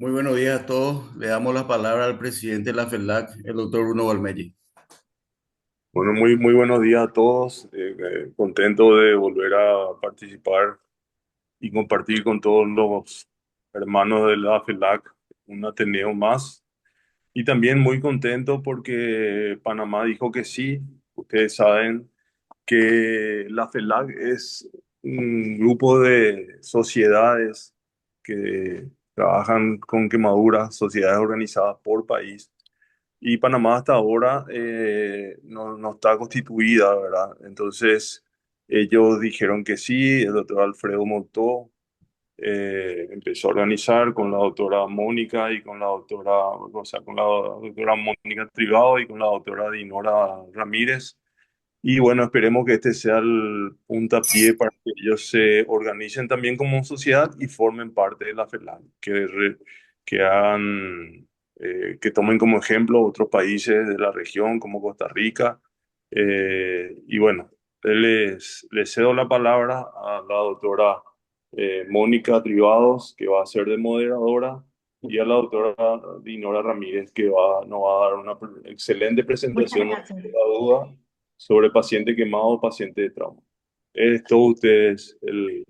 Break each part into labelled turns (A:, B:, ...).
A: Muy buenos días a todos. Le damos la palabra al presidente de la FELAC, el doctor Bruno Valmelli.
B: Bueno, muy buenos días a todos. Contento de volver a participar y compartir con todos los hermanos de la FELAC un Ateneo más. Y también muy contento porque Panamá dijo que sí. Ustedes saben que la FELAC es un grupo de sociedades que trabajan con quemaduras, sociedades organizadas por país. Y Panamá hasta ahora no está constituida, ¿verdad? Entonces ellos dijeron que sí, el doctor Alfredo Montó empezó a organizar con la doctora Mónica y con la doctora, o sea, con la doctora Mónica Trigado y con la doctora Dinora Ramírez. Y bueno, esperemos que este sea el puntapié para que ellos se organicen también como sociedad y formen parte de la FELAC, que hagan, que tomen como ejemplo otros países de la región como Costa Rica. Y bueno, les cedo la palabra a la doctora Mónica Trivados, que va a ser de moderadora, y a la doctora Dinora Ramírez, nos va a dar una excelente
C: Muchas
B: presentación, no
C: gracias.
B: tengo duda sobre paciente quemado, paciente de trauma. Es todo ustedes el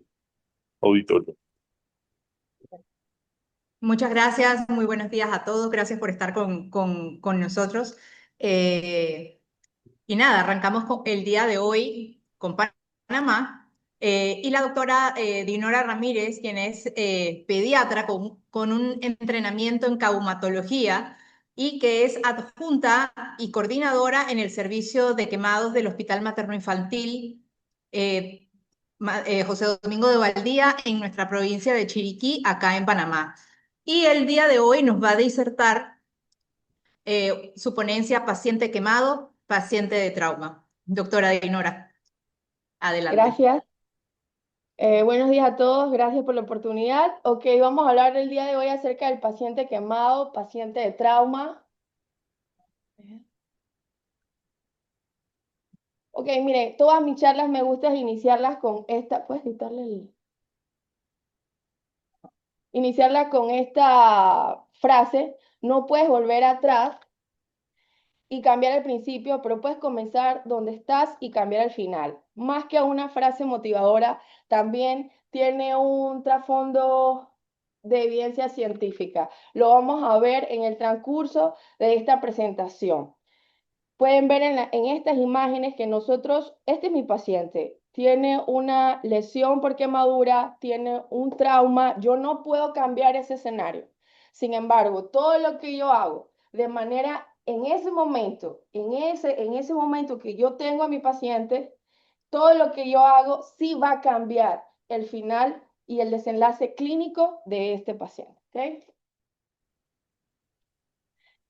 B: auditorio.
C: Muchas gracias, muy buenos días a todos. Gracias por estar con nosotros. Eh, y nada, arrancamos el día de hoy con Panamá. Y la doctora Dinora Ramírez, quien es pediatra con un entrenamiento en caumatología y que es adjunta y coordinadora en el servicio de quemados del Hospital Materno Infantil José Domingo de Valdía en nuestra provincia de Chiriquí, acá en Panamá. Y el día de hoy nos va a disertar su ponencia Paciente quemado, paciente de trauma. Doctora Dinora, adelante.
D: Gracias. Buenos días a todos, gracias por la oportunidad. Ok, vamos a hablar el día de hoy acerca del paciente quemado, paciente de trauma. Ok, miren, todas mis charlas me gusta iniciarlas con esta, ¿puedes quitarle iniciarlas con esta frase? No puedes volver atrás y cambiar el principio, pero puedes comenzar donde estás y cambiar el final. Más que una frase motivadora, también tiene un trasfondo de evidencia científica. Lo vamos a ver en el transcurso de esta presentación. Pueden ver en estas imágenes que este es mi paciente, tiene una lesión por quemadura, tiene un trauma, yo no puedo cambiar ese escenario. Sin embargo, todo lo que yo hago de manera en ese momento, en ese momento que yo tengo a mi paciente, todo lo que yo hago sí va a cambiar el final y el desenlace clínico de este paciente. ¿Okay?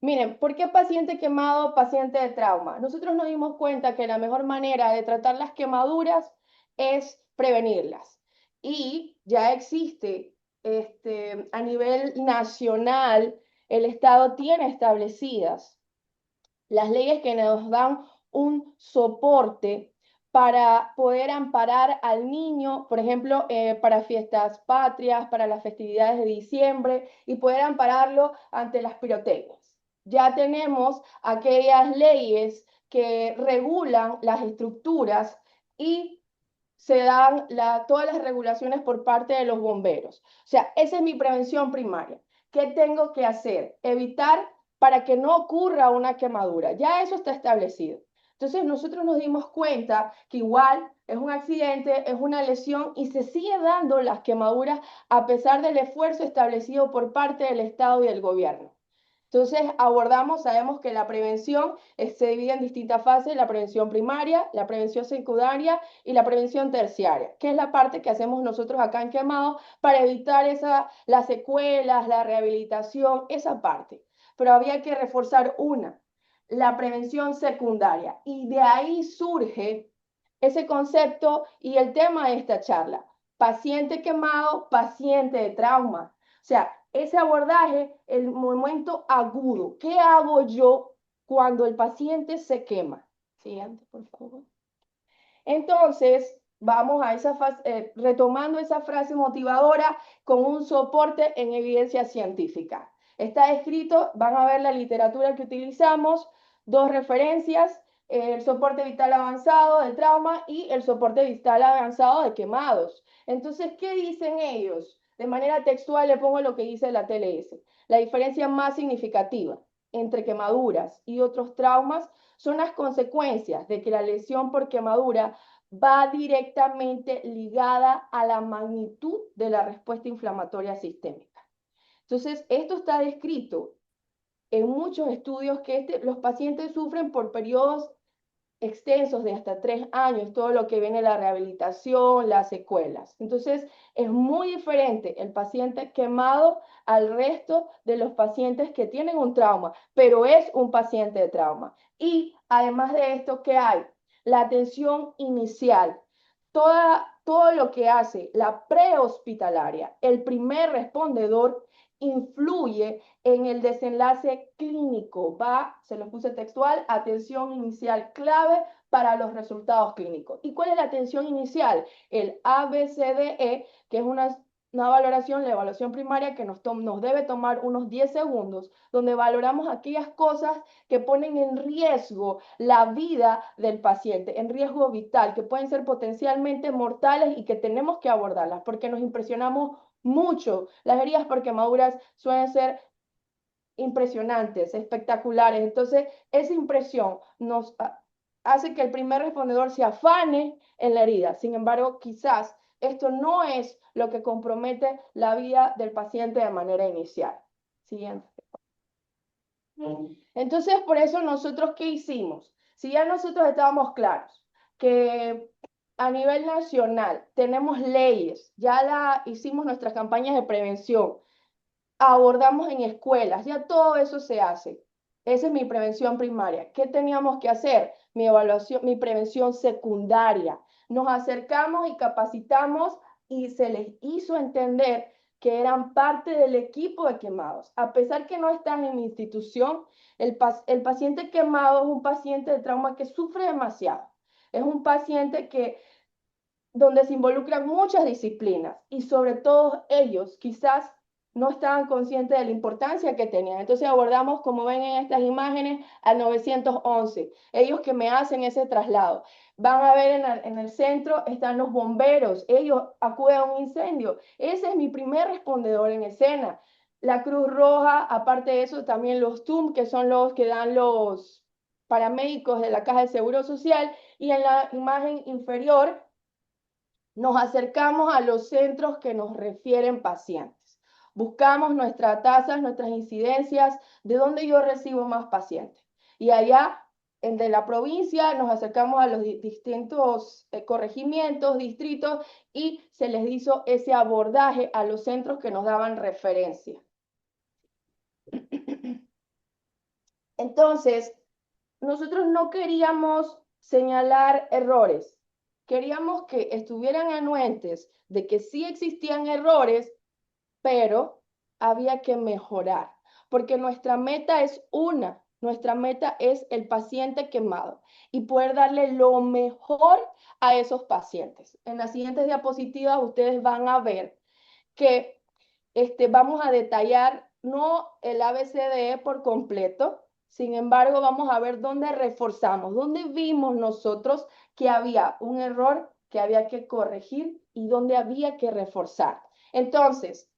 D: Miren, ¿por qué paciente quemado, paciente de trauma? Nosotros nos dimos cuenta que la mejor manera de tratar las quemaduras es prevenirlas. Y ya existe a nivel nacional, el Estado tiene establecidas las leyes que nos dan un soporte para poder amparar al niño, por ejemplo, para fiestas patrias, para las festividades de diciembre y poder ampararlo ante las pirotecnias. Ya tenemos aquellas leyes que regulan las estructuras y se dan todas las regulaciones por parte de los bomberos. O sea, esa es mi prevención primaria. ¿Qué tengo que hacer? Evitar para que no ocurra una quemadura. Ya eso está establecido. Entonces nosotros nos dimos cuenta que igual es un accidente, es una lesión y se sigue dando las quemaduras a pesar del esfuerzo establecido por parte del Estado y del gobierno. Entonces sabemos que la prevención se divide en distintas fases, la prevención primaria, la prevención secundaria y la prevención terciaria, que es la parte que hacemos nosotros acá en Quemado para evitar las secuelas, la rehabilitación, esa parte. Pero había que reforzar la prevención secundaria, y de ahí surge ese concepto y el tema de esta charla, paciente quemado, paciente de trauma. O sea, ese abordaje, el momento agudo. ¿Qué hago yo cuando el paciente se quema? Siguiente, por favor. Entonces, vamos a retomando esa frase motivadora con un soporte en evidencia científica. Está escrito, van a ver la literatura que utilizamos, 2 referencias, el soporte vital avanzado de trauma y el soporte vital avanzado de quemados. Entonces, ¿qué dicen ellos? De manera textual le pongo lo que dice la TLS. La diferencia más significativa entre quemaduras y otros traumas son las consecuencias de que la lesión por quemadura va directamente ligada a la magnitud de la respuesta inflamatoria sistémica. Entonces, esto está descrito en muchos estudios que los pacientes sufren por periodos extensos de hasta 3 años, todo lo que viene la rehabilitación, las secuelas. Entonces, es muy diferente el paciente quemado al resto de los pacientes que tienen un trauma, pero es un paciente de trauma. Y además de esto, ¿qué hay? La atención inicial. Todo lo que hace la prehospitalaria, el primer respondedor, influye en el desenlace clínico. Se los puse textual, atención inicial clave para los resultados clínicos. ¿Y cuál es la atención inicial? El ABCDE, que es una valoración, la evaluación primaria que nos debe tomar unos 10 segundos, donde valoramos aquellas cosas que ponen en riesgo la vida del paciente, en riesgo vital, que pueden ser potencialmente mortales y que tenemos que abordarlas, porque nos impresionamos mucho. Las heridas por quemaduras suelen ser impresionantes, espectaculares. Entonces, esa impresión nos hace que el primer respondedor se afane en la herida. Sin embargo, quizás esto no es lo que compromete la vida del paciente de manera inicial. Siguiente. Entonces, por eso nosotros, ¿qué hicimos? Si ya nosotros estábamos claros que a nivel nacional tenemos leyes, ya hicimos nuestras campañas de prevención, abordamos en escuelas, ya todo eso se hace. Esa es mi prevención primaria. ¿Qué teníamos que hacer? Mi prevención secundaria. Nos acercamos y capacitamos y se les hizo entender que eran parte del equipo de quemados. A pesar que no están en mi institución, el paciente quemado es un paciente de trauma que sufre demasiado. Es un paciente donde se involucran muchas disciplinas y sobre todo ellos quizás no estaban conscientes de la importancia que tenían. Entonces abordamos, como ven en estas imágenes, al 911. Ellos que me hacen ese traslado. Van a ver en el centro están los bomberos. Ellos acuden a un incendio. Ese es mi primer respondedor en escena. La Cruz Roja, aparte de eso, también los TUM, que son los que dan los paramédicos de la Caja de Seguro Social. Y en la imagen inferior nos acercamos a los centros que nos refieren pacientes. Buscamos nuestras tasas, nuestras incidencias, de dónde yo recibo más pacientes. Y allá, de la provincia, nos acercamos a los distintos corregimientos, distritos, y se les hizo ese abordaje a los centros que nos daban referencia. Entonces, nosotros no queríamos señalar errores. Queríamos que estuvieran anuentes de que sí existían errores, pero había que mejorar, porque nuestra meta es nuestra meta es el paciente quemado y poder darle lo mejor a esos pacientes. En las siguientes diapositivas ustedes van a ver que vamos a detallar no el ABCDE por completo, sin embargo vamos a ver dónde reforzamos, dónde vimos nosotros que había un error que había que corregir y dónde había que reforzar. Entonces,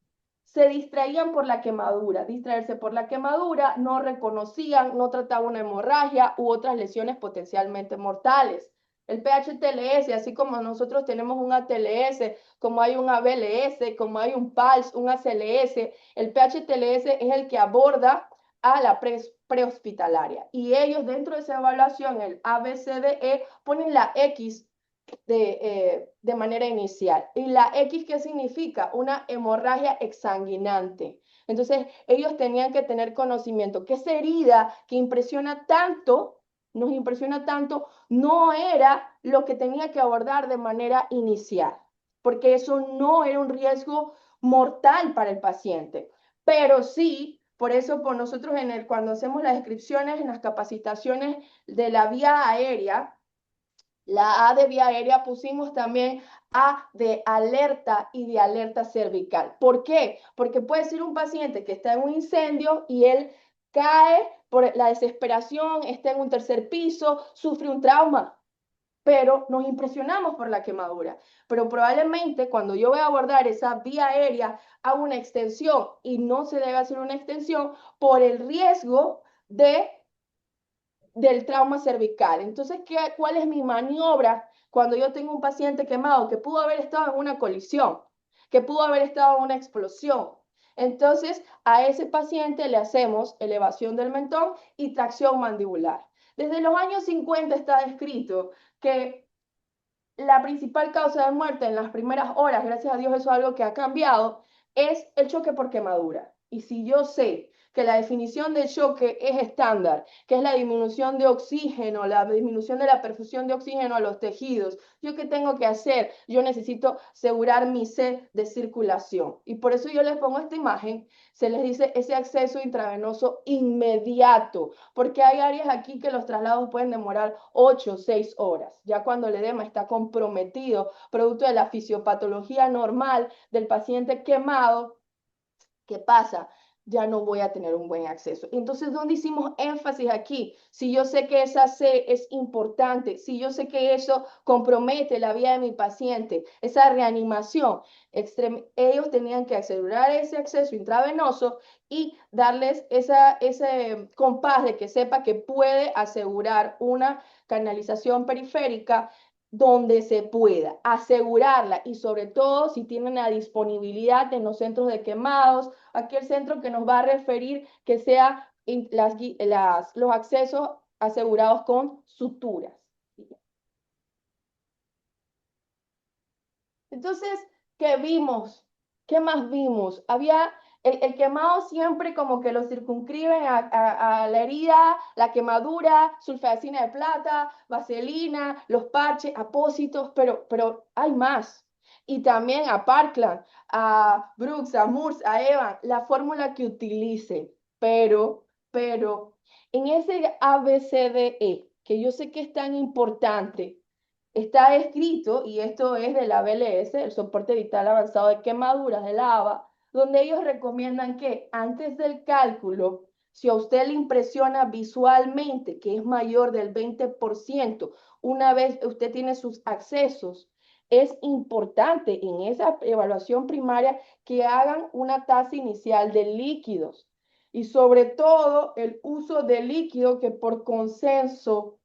D: se distraían por la quemadura. Distraerse por la quemadura, no reconocían, no trataban una hemorragia u otras lesiones potencialmente mortales. El PH-TLS, así como nosotros tenemos un ATLS, como hay un ABLS, como hay un PALS, un ACLS, el PH-TLS es el que aborda a la prehospitalaria. Y ellos dentro de esa evaluación, el ABCDE, ponen la X de manera inicial. ¿Y la X qué significa? Una hemorragia exsanguinante. Entonces, ellos tenían que tener conocimiento que esa herida que impresiona tanto, nos impresiona tanto, no era lo que tenía que abordar de manera inicial, porque eso no era un riesgo mortal para el paciente. Pero sí, por eso por nosotros cuando hacemos las descripciones en las capacitaciones de la vía aérea, La A de vía aérea pusimos también A de alerta y de alerta cervical. ¿Por qué? Porque puede ser un paciente que está en un incendio y él cae por la desesperación, está en un tercer piso, sufre un trauma, pero nos impresionamos por la quemadura. Pero probablemente cuando yo voy a abordar esa vía aérea, hago una extensión y no se debe hacer una extensión por el riesgo del trauma cervical. Entonces, ¿cuál es mi maniobra cuando yo tengo un paciente quemado que pudo haber estado en una colisión, que pudo haber estado en una explosión? Entonces, a ese paciente le hacemos elevación del mentón y tracción mandibular. Desde los años 50 está descrito que la principal causa de muerte en las primeras horas, gracias a Dios eso es algo que ha cambiado, es el choque por quemadura. Y si yo sé que la definición del choque es estándar, que es la disminución de oxígeno, la disminución de la perfusión de oxígeno a los tejidos, ¿yo qué tengo que hacer? Yo necesito asegurar mi sed de circulación. Y por eso yo les pongo esta imagen, se les dice ese acceso intravenoso inmediato, porque hay áreas aquí que los traslados pueden demorar 8 o 6 horas, ya cuando el edema está comprometido, producto de la fisiopatología normal del paciente quemado. ¿Qué pasa? Ya no voy a tener un buen acceso. Entonces, ¿dónde hicimos énfasis aquí? Si yo sé que esa C es importante, si yo sé que eso compromete la vida de mi paciente, esa reanimación, ellos tenían que asegurar ese acceso intravenoso y darles ese compás de que sepa que puede asegurar una canalización periférica donde se pueda, asegurarla y sobre todo si tienen la disponibilidad en los centros de quemados, aquel centro que nos va a referir que sea los accesos asegurados con suturas. Entonces, ¿qué vimos? ¿Qué más vimos? Había el quemado siempre como que lo circunscriben a la herida, la quemadura, sulfadacina de plata, vaselina, los parches, apósitos, pero hay más. Y también a Parkland, a Brooks, a Moores, a Evan, la fórmula que utilice. Pero, en ese ABCDE, que yo sé que es tan importante, está escrito, y esto es de la BLS, el soporte vital avanzado de quemaduras de lava, donde ellos recomiendan que antes del cálculo, si a usted le impresiona visualmente que es mayor del 20%, una vez usted tiene sus accesos, es importante en esa evaluación primaria que hagan una tasa inicial de líquidos y sobre todo el uso de líquido que por consenso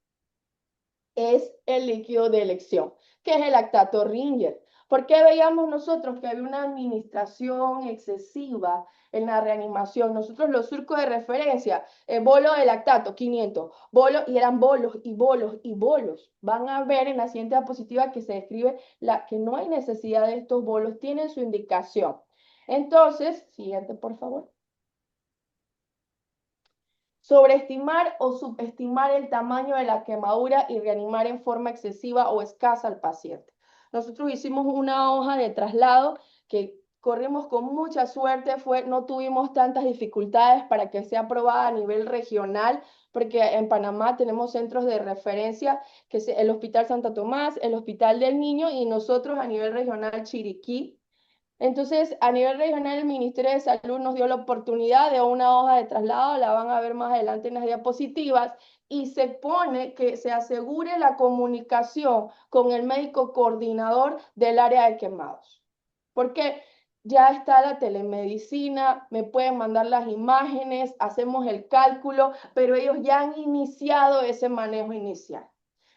D: es el líquido de elección, que es el lactato Ringer. ¿Por qué veíamos nosotros que había una administración excesiva en la reanimación? Nosotros los surcos de referencia, bolo de lactato, 500, bolo, y eran bolos y bolos y bolos. Van a ver en la siguiente diapositiva que se describe que no hay necesidad de estos bolos, tienen su indicación. Entonces, siguiente por favor. Sobreestimar o subestimar el tamaño de la quemadura y reanimar en forma excesiva o escasa al paciente. Nosotros hicimos una hoja de traslado que corrimos con mucha suerte, no tuvimos tantas dificultades para que sea aprobada a nivel regional, porque en Panamá tenemos centros de referencia, que es el Hospital Santa Tomás, el Hospital del Niño y nosotros a nivel regional Chiriquí. Entonces, a nivel regional, el Ministerio de Salud nos dio la oportunidad de una hoja de traslado, la van a ver más adelante en las diapositivas, y se pone que se asegure la comunicación con el médico coordinador del área de quemados. Porque ya está la telemedicina, me pueden mandar las imágenes, hacemos el cálculo, pero ellos ya han iniciado ese manejo inicial,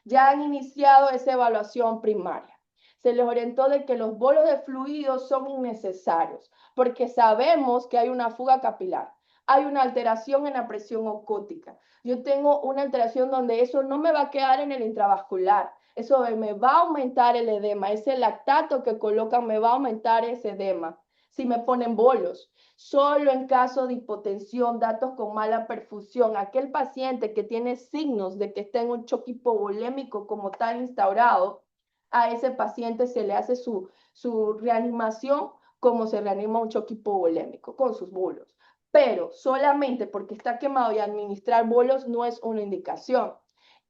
D: ya han iniciado esa evaluación primaria. Se les orientó de que los bolos de fluidos son innecesarios, porque sabemos que hay una fuga capilar, hay una alteración en la presión ocótica. Yo tengo una alteración donde eso no me va a quedar en el intravascular, eso me va a aumentar el edema, ese lactato que colocan me va a aumentar ese edema. Si me ponen bolos, solo en caso de hipotensión, datos con mala perfusión, aquel paciente que tiene signos de que está en un choque hipovolémico como tal instaurado, a ese paciente se le hace su reanimación como se reanima un choque hipovolémico, con sus bolos. Pero solamente porque está quemado y administrar bolos no es una indicación.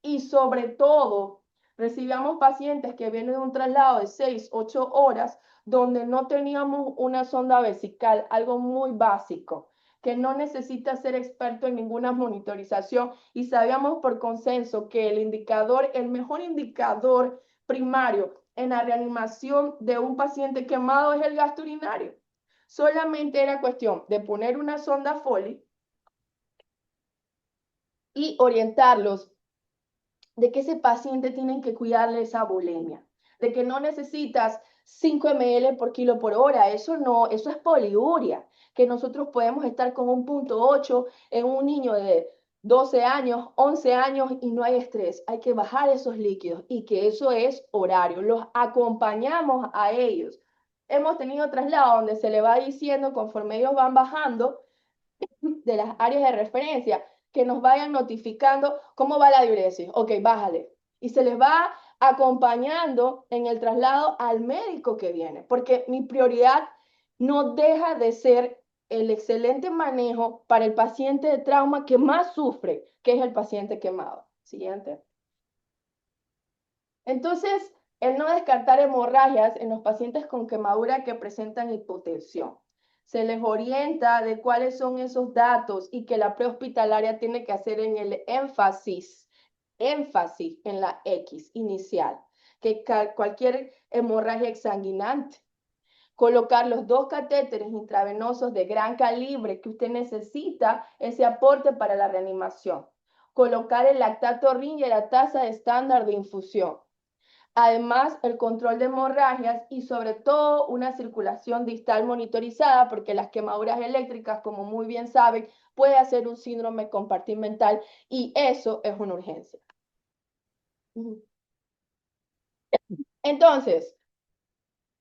D: Y sobre todo, Recibíamos pacientes que vienen de un traslado de 6, 8 horas, donde no teníamos una sonda vesical, algo muy básico, que no necesita ser experto en ninguna monitorización, y sabíamos por consenso que el mejor indicador primario en la reanimación de un paciente quemado es el gasto urinario. Solamente era cuestión de poner una sonda Foley y orientarlos de que ese paciente tienen que cuidarle esa bulimia, de que no necesitas 5 ml por kilo por hora, eso no, eso es poliuria, que nosotros podemos estar con un 0.8 en un niño de 12 años, 11 años y no hay estrés, hay que bajar esos líquidos y que eso es horario, los acompañamos a ellos. Hemos tenido traslados donde se le va diciendo conforme ellos van bajando de las áreas de referencia, que nos vayan notificando cómo va la diuresis. Ok, bájale. Y se les va acompañando en el traslado al médico que viene, porque mi prioridad no deja de ser el excelente manejo para el paciente de trauma que más sufre, que es el paciente quemado. Siguiente. Entonces, el no descartar hemorragias en los pacientes con quemadura que presentan hipotensión. Se les orienta de cuáles son esos datos y que la prehospitalaria tiene que hacer en el énfasis en la X inicial, que cualquier hemorragia exsanguinante. Colocar los 2 catéteres intravenosos de gran calibre que usted necesita, ese aporte para la reanimación. Colocar el lactato RIN y la tasa estándar de infusión. Además, el control de hemorragias y sobre todo una circulación distal monitorizada, porque las quemaduras eléctricas, como muy bien saben, puede hacer un síndrome compartimental y eso es una urgencia. Entonces,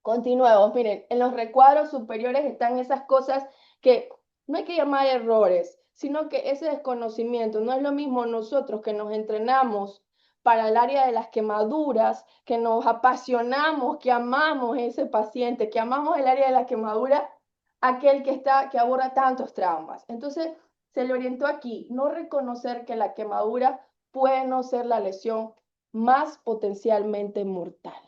D: continuemos. Miren, en los recuadros superiores están esas cosas que no hay que llamar errores, sino que ese desconocimiento. No es lo mismo nosotros que nos entrenamos para el área de las quemaduras, que nos apasionamos, que amamos ese paciente, que amamos el área de la quemadura, aquel que aborda tantos traumas. Entonces, se le orientó aquí, no reconocer que la quemadura puede no ser la lesión más potencialmente mortal.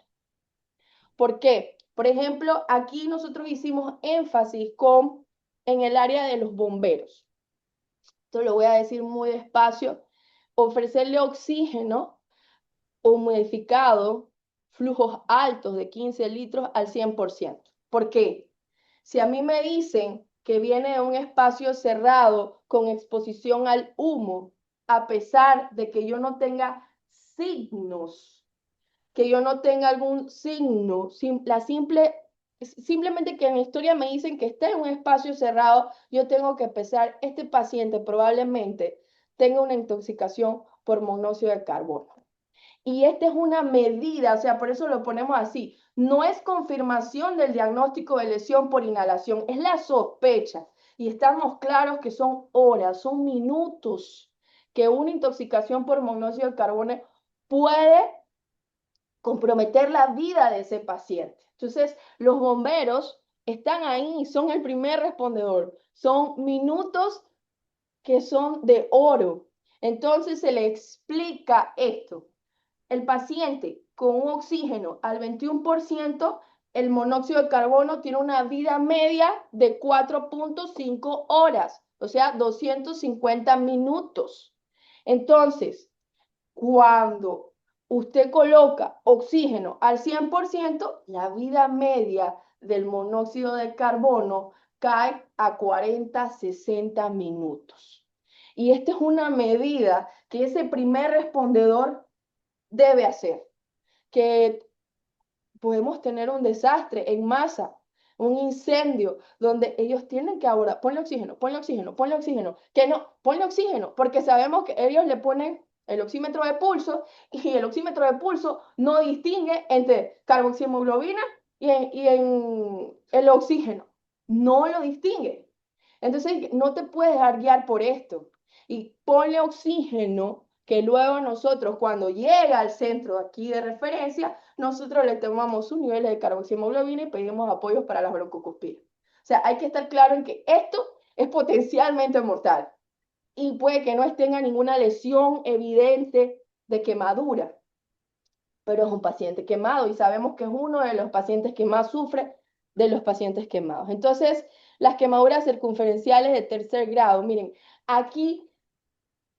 D: ¿Por qué? Por ejemplo, aquí nosotros hicimos énfasis en el área de los bomberos. Esto lo voy a decir muy despacio. Ofrecerle oxígeno humidificado, flujos altos de 15 litros al 100%. ¿Por qué? Si a mí me dicen que viene de un espacio cerrado con exposición al humo, a pesar de que yo no tenga signos, que yo no tenga algún signo, simplemente que en la historia me dicen que está en un espacio cerrado, yo tengo que pensar, este paciente probablemente tenga una intoxicación por monóxido de carbono. Y esta es una medida, o sea, por eso lo ponemos así. No es confirmación del diagnóstico de lesión por inhalación, es la sospecha. Y estamos claros que son horas, son minutos que una intoxicación por monóxido de carbono puede comprometer la vida de ese paciente. Entonces, los bomberos están ahí, son el primer respondedor. Son minutos que son de oro. Entonces, se le explica esto. El paciente con un oxígeno al 21%, el monóxido de carbono tiene una vida media de 4.5 horas, o sea, 250 minutos. Entonces, cuando usted coloca oxígeno al 100%, la vida media del monóxido de carbono cae a 40, 60 minutos. Y esta es una medida que ese primer respondedor debe hacer, que podemos tener un desastre en masa, un incendio, donde ellos tienen que ahora, ponle oxígeno, ponle oxígeno, ponle oxígeno, que no, ponle oxígeno, porque sabemos que ellos le ponen el oxímetro de pulso y el oxímetro de pulso no distingue entre carboxihemoglobina y en el oxígeno, no lo distingue. Entonces, no te puedes dejar guiar por esto. Y ponle oxígeno, que luego nosotros, cuando llega al centro aquí de referencia, nosotros le tomamos sus niveles de carboxihemoglobina y pedimos apoyos para las broncocuspidas. O sea, hay que estar claro en que esto es potencialmente mortal y puede que no tenga ninguna lesión evidente de quemadura, pero es un paciente quemado y sabemos que es uno de los pacientes que más sufre de los pacientes quemados. Entonces, las quemaduras circunferenciales de tercer grado, miren, aquí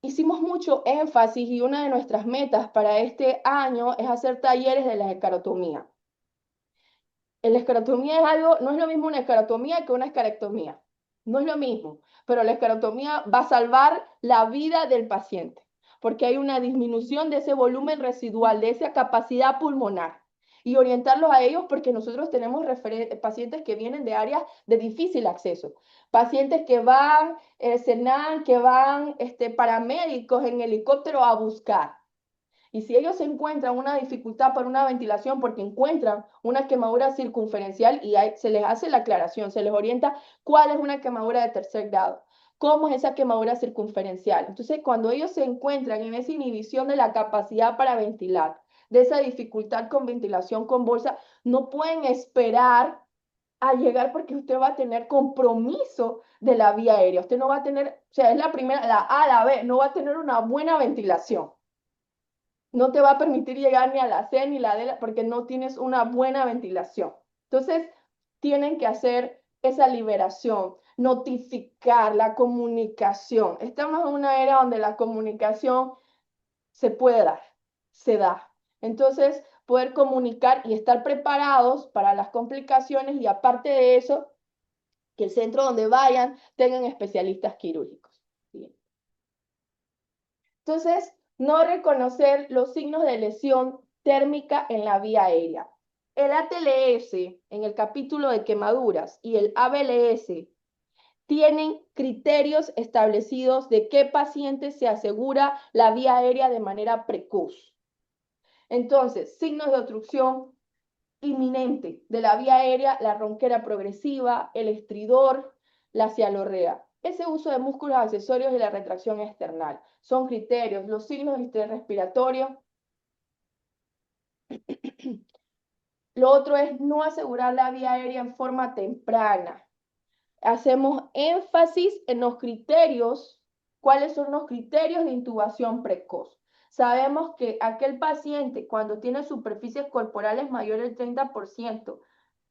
D: hicimos mucho énfasis y una de nuestras metas para este año es hacer talleres de la escarotomía. La escarotomía es algo, no es lo mismo una escarotomía que una escarectomía. No es lo mismo, pero la escarotomía va a salvar la vida del paciente, porque hay una disminución de ese volumen residual, de esa capacidad pulmonar, y orientarlos a ellos porque nosotros tenemos pacientes que vienen de áreas de difícil acceso, pacientes que van, Senan, que van paramédicos en helicóptero a buscar. Y si ellos encuentran una dificultad para una ventilación porque encuentran una quemadura circunferencial y se les hace la aclaración, se les orienta cuál es una quemadura de tercer grado, cómo es esa quemadura circunferencial. Entonces, cuando ellos se encuentran en esa inhibición de la capacidad para ventilar, de esa dificultad con ventilación con bolsa, no pueden esperar a llegar porque usted va a tener compromiso de la vía aérea. Usted no va a tener, o sea, es la primera, la A, la B, no va a tener una buena ventilación. No te va a permitir llegar ni a la C ni la D porque no tienes una buena ventilación. Entonces, tienen que hacer esa liberación, notificar la comunicación. Estamos en una era donde la comunicación se puede dar, se da. Entonces, poder comunicar y estar preparados para las complicaciones y aparte de eso, que el centro donde vayan tengan especialistas quirúrgicos. ¿Sí? Entonces, no reconocer los signos de lesión térmica en la vía aérea. El ATLS en el capítulo de quemaduras y el ABLS tienen criterios establecidos de qué paciente se asegura la vía aérea de manera precoz. Entonces, signos de obstrucción inminente de la vía aérea, la ronquera progresiva, el estridor, la cialorrea. Ese uso de músculos accesorios y la retracción external. Son criterios, los signos de estrés respiratorio. Lo otro es no asegurar la vía aérea en forma temprana. Hacemos énfasis en los criterios, cuáles son los criterios de intubación precoz. Sabemos que aquel paciente cuando tiene superficies corporales mayor del 30%,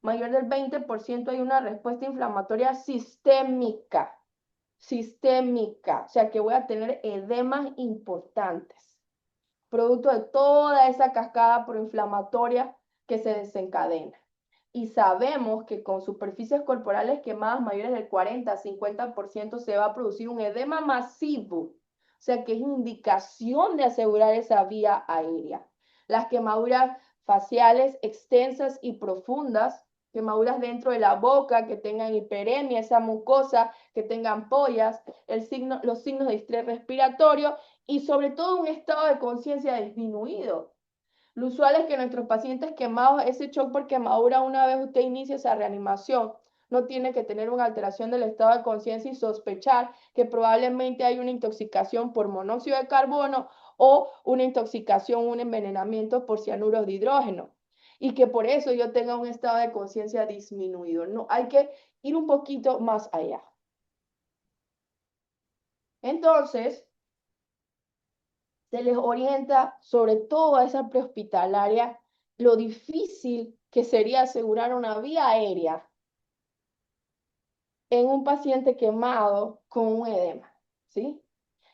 D: mayor del 20%, hay una respuesta inflamatoria sistémica, o sea que voy a tener edemas importantes, producto de toda esa cascada proinflamatoria que se desencadena. Y sabemos que con superficies corporales quemadas mayores del 40-50% se va a producir un edema masivo, o sea que es indicación de asegurar esa vía aérea. Las quemaduras faciales extensas y profundas, quemaduras dentro de la boca, que tengan hiperemia, esa mucosa, que tengan ampollas, los signos de estrés respiratorio y sobre todo un estado de conciencia disminuido. Lo usual es que nuestros pacientes quemados, ese shock por quemadura, una vez usted inicia esa reanimación, no tiene que tener una alteración del estado de conciencia y sospechar que probablemente hay una intoxicación por monóxido de carbono o una intoxicación, un envenenamiento por cianuros de hidrógeno. Y que por eso yo tenga un estado de conciencia disminuido. No, hay que ir un poquito más allá. Entonces, se les orienta sobre todo a esa prehospitalaria lo difícil que sería asegurar una vía aérea en un paciente quemado con un edema, ¿sí?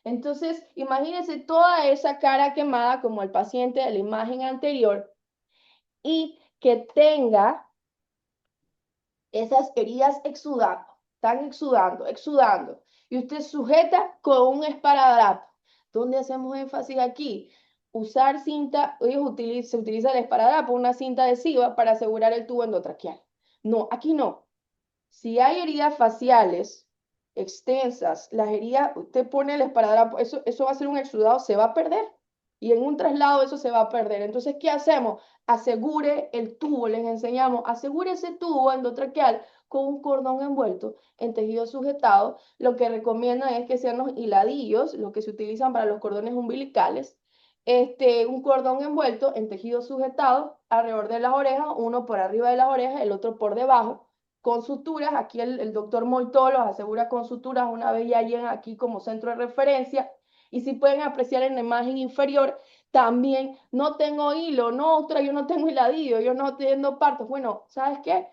D: Entonces, imagínense toda esa cara quemada como el paciente de la imagen anterior y que tenga esas heridas exudando, están exudando, y usted sujeta con un esparadrapo. ¿Dónde hacemos énfasis aquí? Usar cinta, se utiliza el esparadrapo, una cinta adhesiva para asegurar el tubo endotraqueal. No, aquí no. Si hay heridas faciales extensas, las heridas, usted pone el esparadrapo, eso va a ser un exudado, se va a perder. Y en un traslado eso se va a perder. Entonces, ¿qué hacemos? Asegure el tubo, les enseñamos, asegure ese tubo endotraqueal con un cordón envuelto en tejido sujetado. Lo que recomiendan es que sean los hiladillos, los que se utilizan para los cordones umbilicales. Un cordón envuelto en tejido sujetado alrededor de las orejas, uno por arriba de las orejas, el otro por debajo, con suturas. Aquí el doctor Moitó los asegura con suturas una vez ya llegan aquí como centro de referencia. Y si pueden apreciar en la imagen inferior, También no tengo hilo, no, otra, yo no tengo hiladillo, yo no tengo partos. Bueno, ¿sabes qué?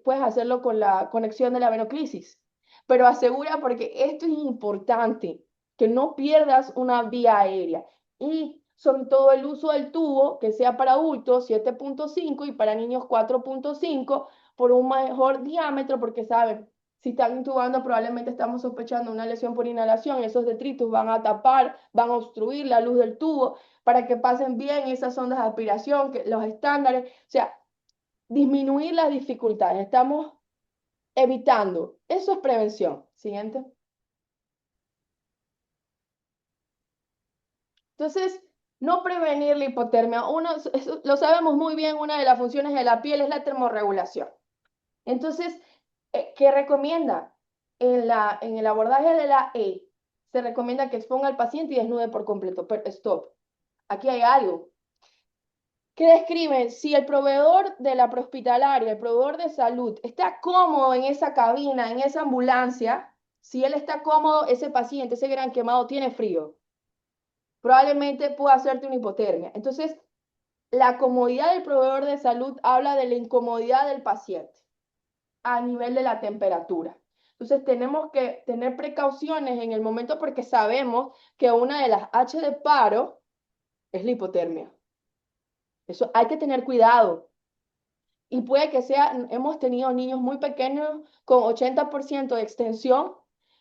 D: Puedes hacerlo con la conexión de la venoclisis, pero asegura, porque esto es importante, que no pierdas una vía aérea. Y sobre todo el uso del tubo, que sea para adultos 7.5 y para niños 4.5, por un mejor diámetro, porque saben, si están intubando, probablemente estamos sospechando una lesión por inhalación. Esos detritus van a tapar, van a obstruir la luz del tubo para que pasen bien esas ondas de aspiración, que los estándares, o sea, disminuir las dificultades. Estamos evitando. Eso es prevención. Siguiente. Entonces, no prevenir la hipotermia. Eso lo sabemos muy bien, una de las funciones de la piel es la termorregulación. Entonces, ¿qué recomienda? En el abordaje de la E, se recomienda que exponga al paciente y desnude por completo. Pero stop. Aquí hay algo. ¿Qué describe? Si el proveedor de la prehospitalaria, el proveedor de salud, está cómodo en esa cabina, en esa ambulancia, si él está cómodo, ese paciente, ese gran quemado, tiene frío. Probablemente pueda hacerte una hipotermia. Entonces, la comodidad del proveedor de salud habla de la incomodidad del paciente a nivel de la temperatura. Entonces, tenemos que tener precauciones en el momento porque sabemos que una de las H de paro es la hipotermia. Eso hay que tener cuidado. Y puede que sea, hemos tenido niños muy pequeños con 80% de extensión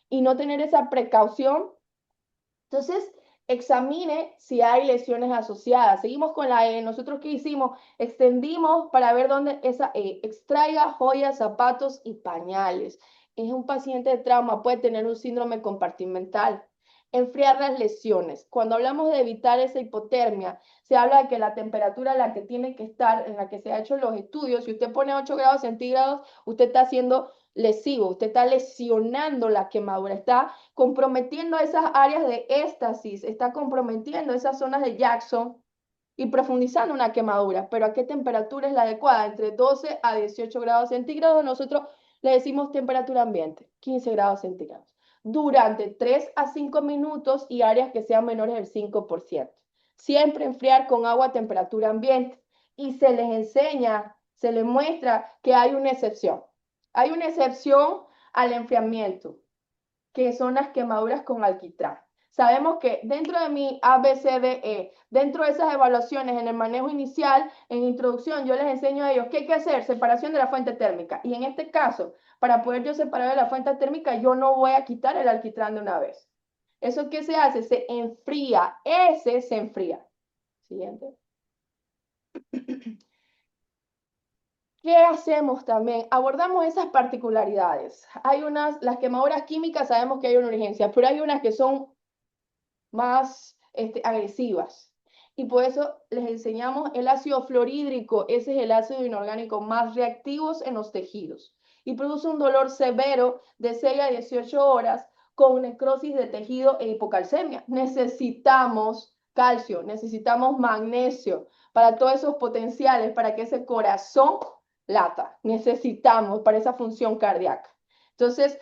D: y no tener esa precaución. Entonces, examine si hay lesiones asociadas. Seguimos con la E. Nosotros, ¿qué hicimos? Extendimos para ver dónde esa E. Extraiga joyas, zapatos y pañales. Es un paciente de trauma, puede tener un síndrome compartimental. Enfriar las lesiones. Cuando hablamos de evitar esa hipotermia, se habla de que la temperatura en la que tiene que estar, en la que se han hecho los estudios, si usted pone 8 grados centígrados, usted está haciendo lesivo, usted está lesionando la quemadura, está comprometiendo esas áreas de éstasis, está comprometiendo esas zonas de Jackson y profundizando una quemadura. Pero ¿a qué temperatura es la adecuada? Entre 12 a 18 grados centígrados, nosotros le decimos temperatura ambiente, 15 grados centígrados. Durante 3 a 5 minutos y áreas que sean menores del 5%. Siempre enfriar con agua a temperatura ambiente. Y se les enseña, se les muestra que hay una excepción. Hay una excepción al enfriamiento, que son las quemaduras con alquitrán. Sabemos que dentro de mi ABCDE, dentro de esas evaluaciones en el manejo inicial, en introducción, yo les enseño a ellos qué hay que hacer, separación de la fuente térmica. Y en este caso, para poder yo separar de la fuente térmica, yo no voy a quitar el alquitrán de una vez. ¿Eso qué se hace? Se enfría, ese se enfría. Siguiente. ¿Qué hacemos también? Abordamos esas particularidades. Hay las quemaduras químicas sabemos que hay una urgencia, pero hay unas que son más agresivas. Y por eso les enseñamos el ácido fluorhídrico. Ese es el ácido inorgánico más reactivo en los tejidos. Y produce un dolor severo de 6 a 18 horas con necrosis de tejido e hipocalcemia. Necesitamos calcio, necesitamos magnesio para todos esos potenciales, para que ese corazón lata. Necesitamos para esa función cardíaca. Entonces,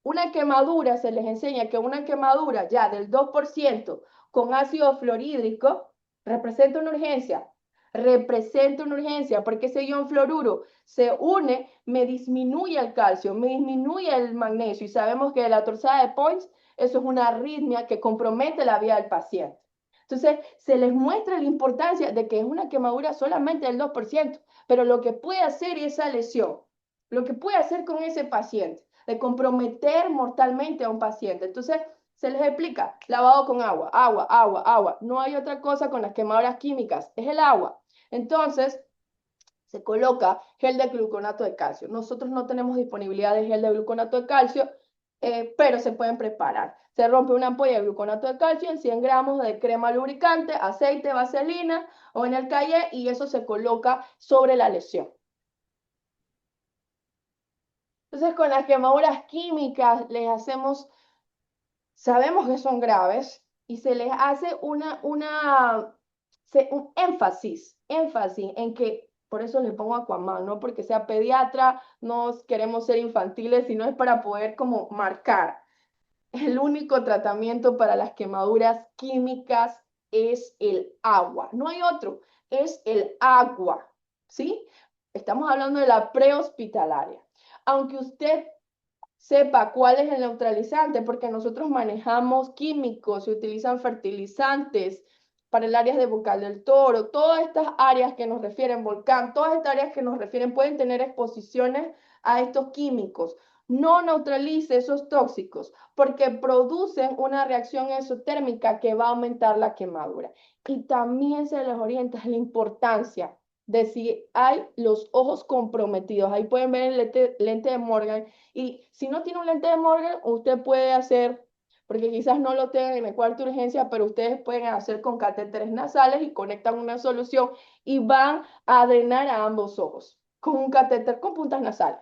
D: una quemadura, se les enseña que una quemadura ya del 2% con ácido fluorhídrico representa una urgencia. Representa una urgencia porque ese ion fluoruro se une, me disminuye el calcio, me disminuye el magnesio y sabemos que la torsada de Points, eso es una arritmia que compromete la vida del paciente. Entonces, se les muestra la importancia de que es una quemadura solamente del 2%, pero lo que puede hacer esa lesión, lo que puede hacer con ese paciente, de comprometer mortalmente a un paciente. Entonces, se les explica, lavado con agua, agua, agua, agua. No hay otra cosa con las quemaduras químicas, es el agua. Entonces, se coloca gel de gluconato de calcio. Nosotros no tenemos disponibilidad de gel de gluconato de calcio, pero se pueden preparar. Se rompe una ampolla de gluconato de calcio en 100 gramos de crema lubricante, aceite, vaselina o en el calle y eso se coloca sobre la lesión. Entonces, con las quemaduras químicas les hacemos, sabemos que son graves y se les hace un énfasis en que, por eso le pongo Aquaman, no porque sea pediatra, no queremos ser infantiles, sino es para poder como marcar. El único tratamiento para las quemaduras químicas es el agua, no hay otro, es el agua, ¿sí? Estamos hablando de la prehospitalaria. Aunque usted sepa cuál es el neutralizante, porque nosotros manejamos químicos, se utilizan fertilizantes para el área de Bocal del Toro, todas estas áreas que nos refieren, volcán, todas estas áreas que nos refieren pueden tener exposiciones a estos químicos. No neutralice esos tóxicos porque producen una reacción exotérmica que va a aumentar la quemadura. Y también se les orienta la importancia de si hay los ojos comprometidos. Ahí pueden ver el lente de Morgan. Y si no tiene un lente de Morgan, usted puede hacer, porque quizás no lo tengan en el cuarto de urgencia, pero ustedes pueden hacer con catéteres nasales y conectan una solución y van a drenar a ambos ojos con un catéter con puntas nasales.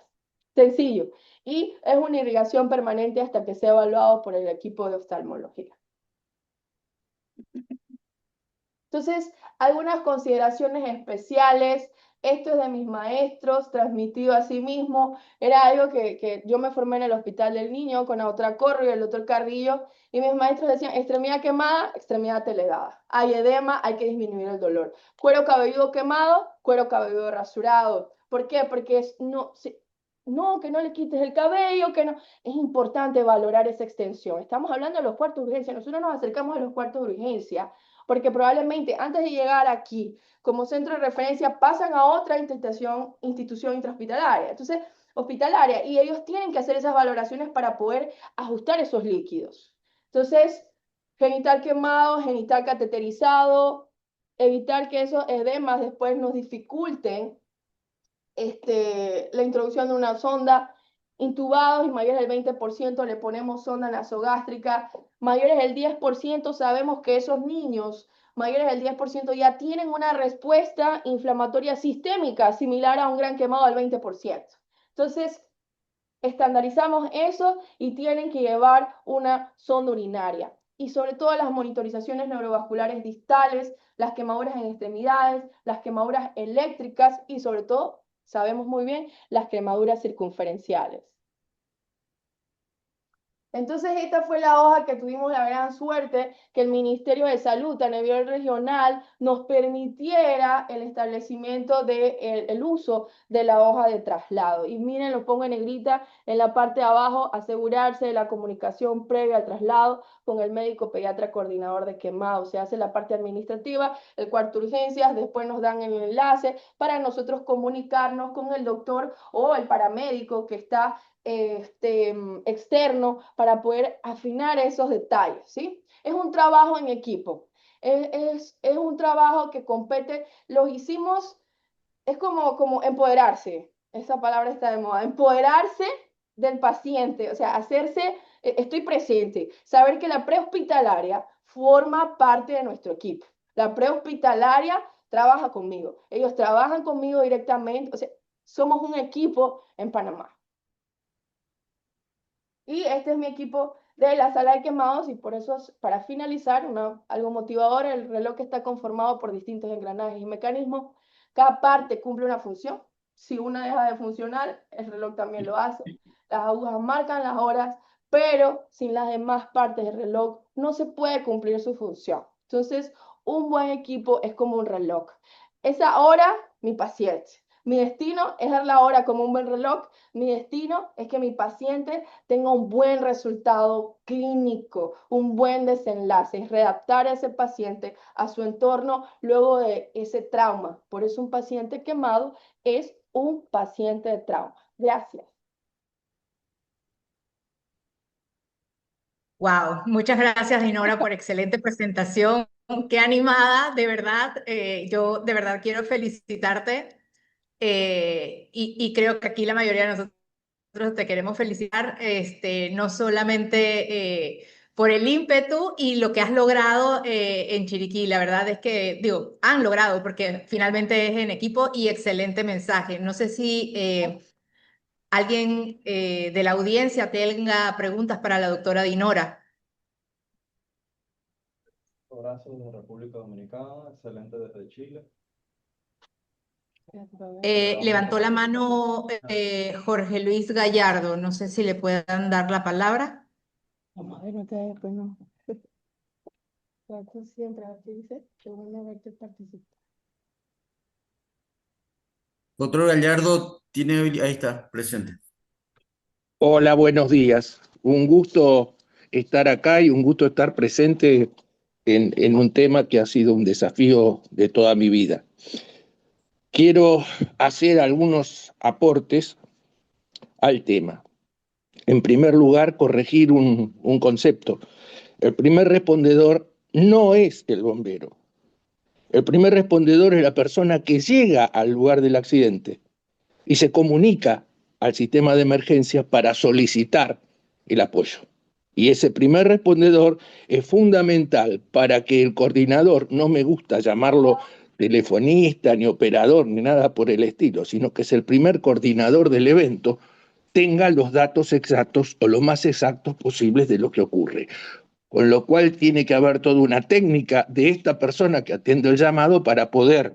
D: Sencillo. Y es una irrigación permanente hasta que sea evaluado por el equipo de oftalmología. Entonces, algunas consideraciones especiales. Esto es de mis maestros, transmitido a sí mismo. Era algo que yo me formé en el Hospital del Niño con la otra Corro y el doctor Carrillo. Y mis maestros decían, extremidad quemada, extremidad telegada. Hay edema, hay que disminuir el dolor. Cuero cabelludo quemado, cuero cabelludo rasurado. ¿Por qué? Porque no, que no le quites el cabello, que no. Es importante valorar esa extensión. Estamos hablando de los cuartos de urgencia. Nosotros nos acercamos a los cuartos de urgencia porque probablemente antes de llegar aquí como centro de referencia pasan a otra institución intrahospitalaria. Entonces, hospitalaria, y ellos tienen que hacer esas valoraciones para poder ajustar esos líquidos. Entonces, genital quemado, genital cateterizado, evitar que esos edemas después nos dificulten la introducción de una sonda. Intubados y mayores del 20% le ponemos sonda nasogástrica. Mayores del 10% sabemos que esos niños mayores del 10% ya tienen una respuesta inflamatoria sistémica similar a un gran quemado del 20%. Entonces, estandarizamos eso y tienen que llevar una sonda urinaria. Y sobre todo las monitorizaciones neurovasculares distales, las quemaduras en extremidades, las quemaduras eléctricas y sobre todo, sabemos muy bien, las quemaduras circunferenciales. Entonces esta fue la hoja que tuvimos la gran suerte que el Ministerio de Salud a nivel regional nos permitiera el establecimiento del uso de la hoja de traslado. Y miren, lo pongo en negrita en la parte de abajo, asegurarse de la comunicación previa al traslado con el médico pediatra coordinador de quemado. Se hace la parte administrativa, el cuarto de urgencias, después nos dan el enlace para nosotros comunicarnos con el doctor o el paramédico que está externo para poder afinar esos detalles, ¿sí? Es un trabajo en equipo, es un trabajo que compete, los hicimos, es como empoderarse, esa palabra está de moda, empoderarse del paciente, o sea, hacerse, estoy presente, saber que la prehospitalaria forma parte de nuestro equipo, la prehospitalaria trabaja conmigo, ellos trabajan conmigo directamente, o sea, somos un equipo en Panamá. Y este es mi equipo de la sala de quemados y por eso, para finalizar, algo motivador, el reloj está conformado por distintos engranajes y mecanismos. Cada parte cumple una función. Si una deja de funcionar, el reloj también lo hace. Las agujas marcan las horas, pero sin las demás partes del reloj no se puede cumplir su función. Entonces, un buen equipo es como un reloj. Esa hora, mi paciente. Mi destino es dar la hora como un buen reloj. Mi destino es que mi paciente tenga un buen resultado clínico, un buen desenlace, es readaptar a ese paciente a su entorno luego de ese trauma. Por eso un paciente quemado es un paciente de trauma. Gracias.
C: Wow, muchas gracias, Dinora, por excelente presentación. Qué animada, de verdad. Yo de verdad quiero felicitarte y creo que aquí la mayoría de nosotros te queremos felicitar, no solamente por el ímpetu y lo que has logrado en Chiriquí. La verdad es que, digo, han logrado porque finalmente es en equipo y excelente mensaje. No sé si alguien de la audiencia tenga preguntas para la doctora Dinora.
E: Abrazo desde República Dominicana, excelente desde Chile.
C: Levantó la mano Jorge Luis Gallardo. No sé si le puedan dar la palabra.
D: Vamos a ver, no te después no. Tú siempre, a ver qué dice. Qué bueno verte participar.
A: Doctor Gallardo, ahí está, presente.
F: Hola, buenos días. Un gusto estar acá y un gusto estar presente en un tema que ha sido un desafío de toda mi vida. Quiero hacer algunos aportes al tema. En primer lugar, corregir un concepto. El primer respondedor no es el bombero. El primer respondedor es la persona que llega al lugar del accidente y se comunica al sistema de emergencia para solicitar el apoyo. Y ese primer respondedor es fundamental para que el coordinador, no me gusta llamarlo telefonista, ni operador, ni nada por el estilo, sino que es el primer coordinador del evento, tenga los datos exactos o lo más exactos posibles de lo que ocurre. Con lo cual tiene que haber toda una técnica de esta persona que atiende el llamado para poder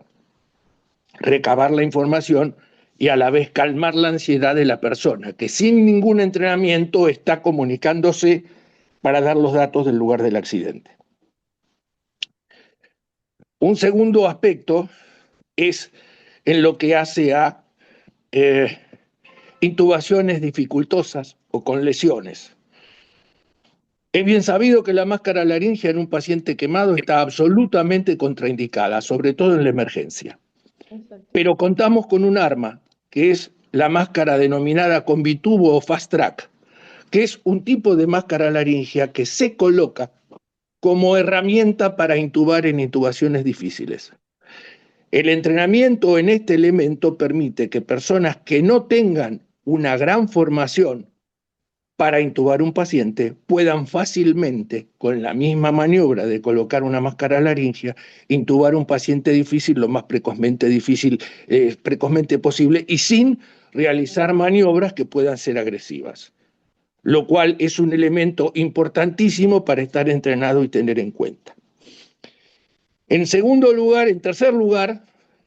F: recabar la información y a la vez calmar la ansiedad de la persona, que sin ningún entrenamiento está comunicándose para dar los datos del lugar del accidente. Un segundo aspecto es en lo que hace a intubaciones dificultosas o con lesiones. Es bien sabido que la máscara laringea en un paciente quemado está absolutamente contraindicada, sobre todo en la emergencia.
D: Exacto.
F: Pero contamos con un arma, que es la máscara denominada Convitubo o Fast Track, que es un tipo de máscara laringea que se coloca como herramienta para intubar en intubaciones difíciles. El entrenamiento en este elemento permite que personas que no tengan una gran formación para intubar un paciente puedan fácilmente, con la misma maniobra de colocar una máscara laringea, intubar un paciente difícil lo más precozmente posible y sin realizar maniobras que puedan ser agresivas, lo cual es un elemento importantísimo para estar entrenado y tener en cuenta. En tercer lugar,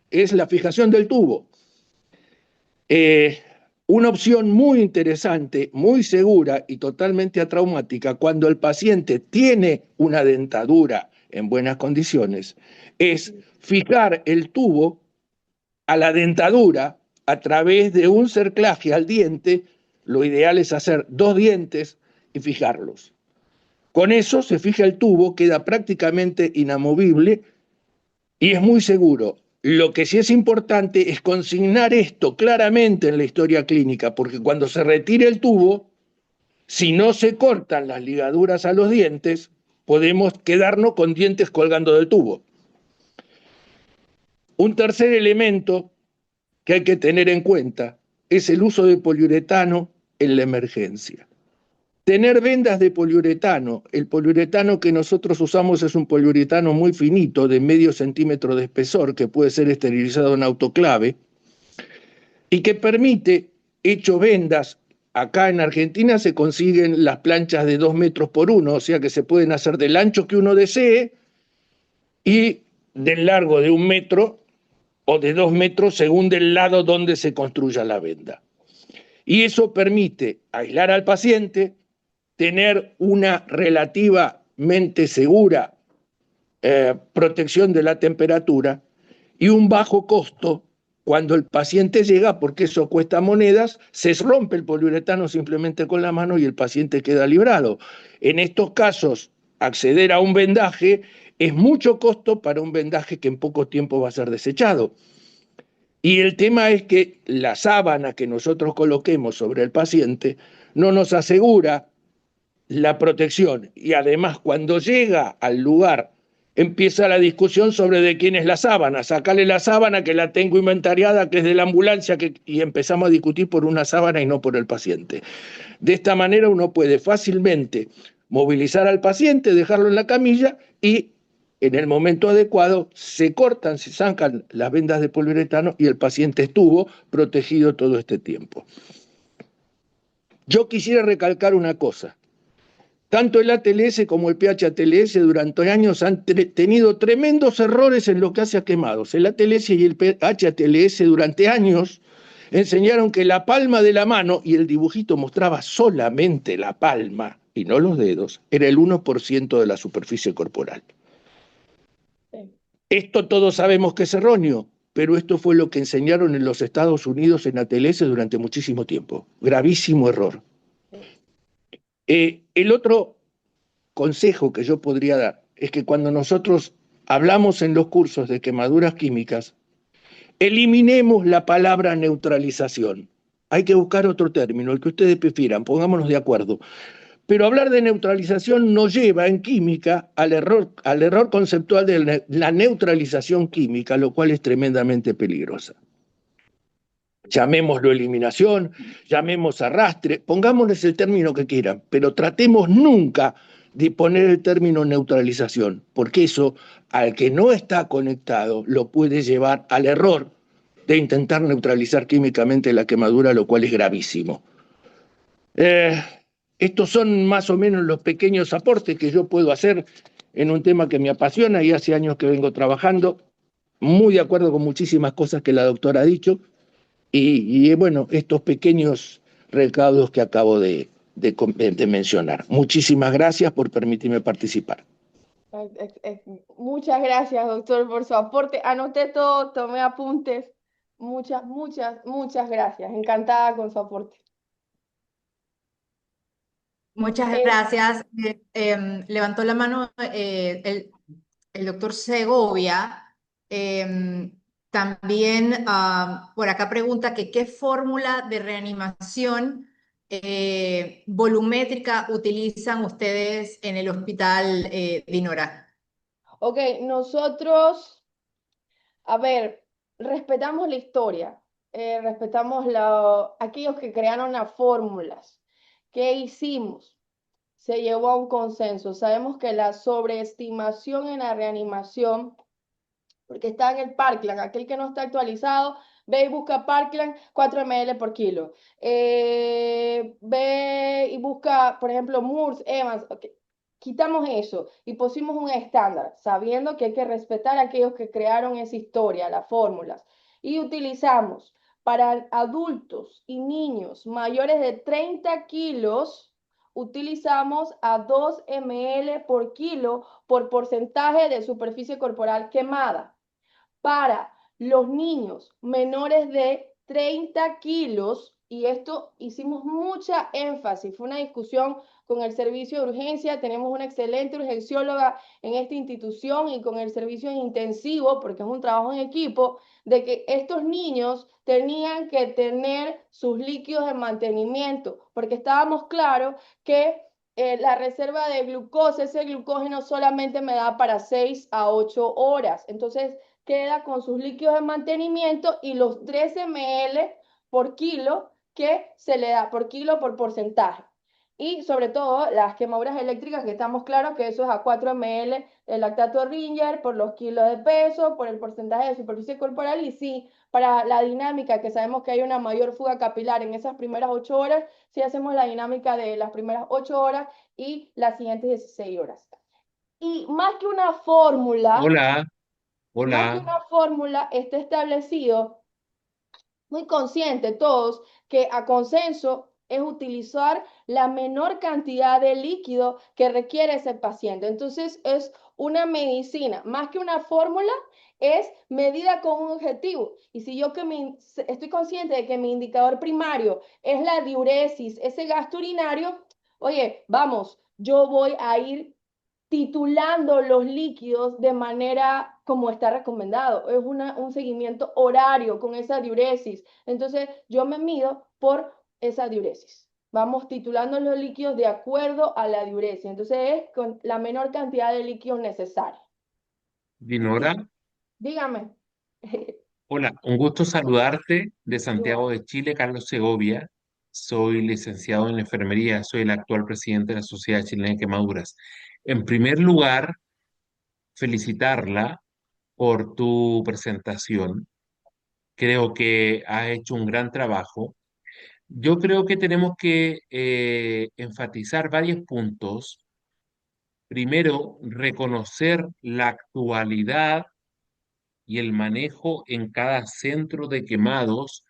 F: es la fijación del tubo. Una opción muy interesante, muy segura y totalmente atraumática cuando el paciente tiene una dentadura en buenas condiciones es fijar el tubo a la dentadura a través de un cerclaje al diente. Lo ideal es hacer 2 dientes y fijarlos. Con eso se fija el tubo, queda prácticamente inamovible y es muy seguro. Lo que sí es importante es consignar esto claramente en la historia clínica, porque cuando se retire el tubo, si no se cortan las ligaduras a los dientes, podemos quedarnos con dientes colgando del tubo. Un tercer elemento que hay que tener en cuenta es el uso de poliuretano en la emergencia. Tener vendas de poliuretano. El poliuretano que nosotros usamos es un poliuretano muy finito, de medio centímetro de espesor, que puede ser esterilizado en autoclave, y que permite, hecho vendas, acá en Argentina se consiguen las planchas de 2 metros por 1, o sea que se pueden hacer del ancho que uno desee y del largo de 1 metro o de 2 metros según del lado donde se construya la venda. Y eso permite aislar al paciente, tener una relativamente segura protección de la temperatura y un bajo costo cuando el paciente llega, porque eso cuesta monedas, se rompe el poliuretano simplemente con la mano y el paciente queda librado. En estos casos, acceder a un vendaje es mucho costo para un vendaje que en poco tiempo va a ser desechado. Y el tema es que la sábana que nosotros coloquemos sobre el paciente no nos asegura la protección, y además cuando llega al lugar empieza la discusión sobre de quién es la sábana. Sacale la sábana que la tengo inventariada, que es de la ambulancia, y empezamos a discutir por una sábana y no por el paciente. De esta manera uno puede fácilmente movilizar al paciente, dejarlo en la camilla y en el momento adecuado se cortan, se sacan las vendas de poliuretano y el paciente estuvo protegido todo este tiempo. Yo quisiera recalcar una cosa. Tanto el ATLS como el PH-ATLS durante años han tenido tremendos errores en lo que hace a quemados. El ATLS y el PH-ATLS durante años enseñaron que la palma de la mano, y el dibujito mostraba solamente la palma y no los dedos, era el 1% de la superficie corporal. Esto todos sabemos que es erróneo, pero esto fue lo que enseñaron en los Estados Unidos en ATLS durante muchísimo tiempo. Gravísimo error. El otro consejo que yo podría dar es que cuando nosotros hablamos en los cursos de quemaduras químicas, eliminemos la palabra neutralización. Hay que buscar otro término, el que ustedes prefieran, pongámonos de acuerdo. Pero hablar de neutralización nos lleva en química al error conceptual de la neutralización química, lo cual es tremendamente peligrosa. Llamémoslo eliminación, llamemos arrastre, pongámosles el término que quieran, pero tratemos nunca de poner el término neutralización, porque eso al que no está conectado lo puede llevar al error de intentar neutralizar químicamente la quemadura, lo cual es gravísimo. Estos son más o menos los pequeños aportes que yo puedo hacer en un tema que me apasiona y hace años que vengo trabajando, muy de acuerdo con muchísimas cosas que la doctora ha dicho, y bueno, estos pequeños recaudos que acabo de mencionar. Muchísimas gracias por permitirme participar.
D: Muchas gracias, doctor, por su aporte. Anoté todo, tomé apuntes. Muchas gracias. Encantada con su aporte.
C: Muchas
D: Eh,
C: gracias. Levantó la mano el doctor Segovia. También por acá pregunta que qué fórmula de reanimación volumétrica utilizan ustedes en el hospital Dinora.
D: ok, nosotros, a ver, respetamos la historia, respetamos aquellos que crearon las fórmulas. ¿Qué hicimos? Se llevó a un consenso. Sabemos que la sobreestimación en la reanimación, porque está en el Parkland, aquel que no está actualizado, ve y busca Parkland 4 ml por kilo. Ve y busca, por ejemplo, Moores, Evans. Okay. Quitamos eso y pusimos un estándar, sabiendo que hay que respetar a aquellos que crearon esa historia, las fórmulas. Y utilizamos para adultos y niños mayores de 30 kilos, utilizamos a 2 ml por kilo por porcentaje de superficie corporal quemada. Para los niños menores de 30 kilos, y esto hicimos mucha énfasis, fue una discusión con el servicio de urgencia, tenemos una excelente urgencióloga en esta institución y con el servicio intensivo, porque es un trabajo en equipo, de que estos niños tenían que tener sus líquidos de mantenimiento, porque estábamos claros que la reserva de glucosa, ese glucógeno solamente me da para 6 a 8 horas. Entonces, queda con sus líquidos de mantenimiento y los 3 ml por kilo que se le da por kilo por porcentaje. Y sobre todo las quemaduras eléctricas, que estamos claros que eso es a 4 ml de lactato Ringer por los kilos de peso, por el porcentaje de superficie corporal. Y sí, para la dinámica, que sabemos que hay una mayor fuga capilar en esas primeras 8 horas, sí hacemos la dinámica de las primeras 8 horas y las siguientes 16 horas. Y más que una fórmula,
F: Hola,
D: más que
F: hola.
D: una fórmula, está establecido, muy consciente todos, que a consenso es utilizar la menor cantidad de líquido que requiere ese paciente. Entonces es una medicina, más que una fórmula, es medida con un objetivo. Y si yo estoy consciente de que mi indicador primario es la diuresis, ese gasto urinario, oye, vamos, yo voy a ir titulando los líquidos de manera como está recomendado. Es un seguimiento horario con esa diuresis. Entonces, yo me mido por esa diuresis. Vamos titulando los líquidos de acuerdo a la diuresis. Entonces, es con la menor cantidad de líquidos necesaria.
G: Dinora,
D: Dígame.
G: hola, un gusto saludarte de Santiago
D: Igual.
G: de Chile, Carlos Segovia. Soy licenciado en enfermería, soy el actual presidente de la Sociedad Chilena de Quemaduras. En primer lugar, felicitarla por tu presentación. Creo que has hecho un gran trabajo. Yo creo que tenemos que enfatizar varios puntos. Primero, reconocer la actualidad y el manejo en cada centro de quemados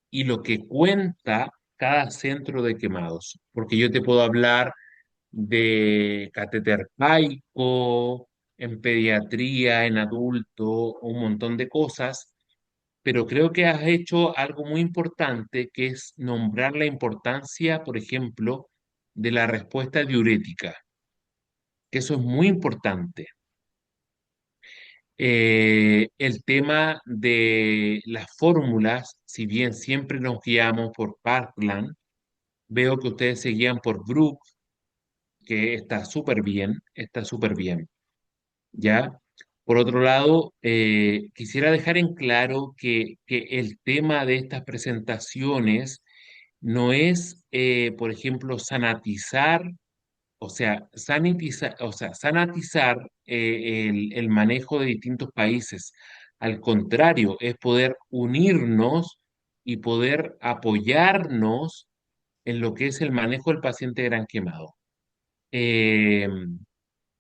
G: y lo que cuenta cada centro de quemados. Porque yo te puedo hablar de catéter paico, en pediatría, en adulto, un montón de cosas, pero creo que has hecho algo muy importante, que es nombrar la importancia, por ejemplo, de la respuesta diurética, que eso es muy importante. El tema de las fórmulas, si bien siempre nos guiamos por Parkland, veo que ustedes se guían por Brook, que está súper bien, ¿ya? Por otro lado, quisiera dejar en claro que el tema de estas presentaciones no es, por ejemplo, sanatizar, sanatizar el manejo de distintos países. Al contrario, es poder unirnos y poder apoyarnos en lo que es el manejo del paciente gran quemado. Eh,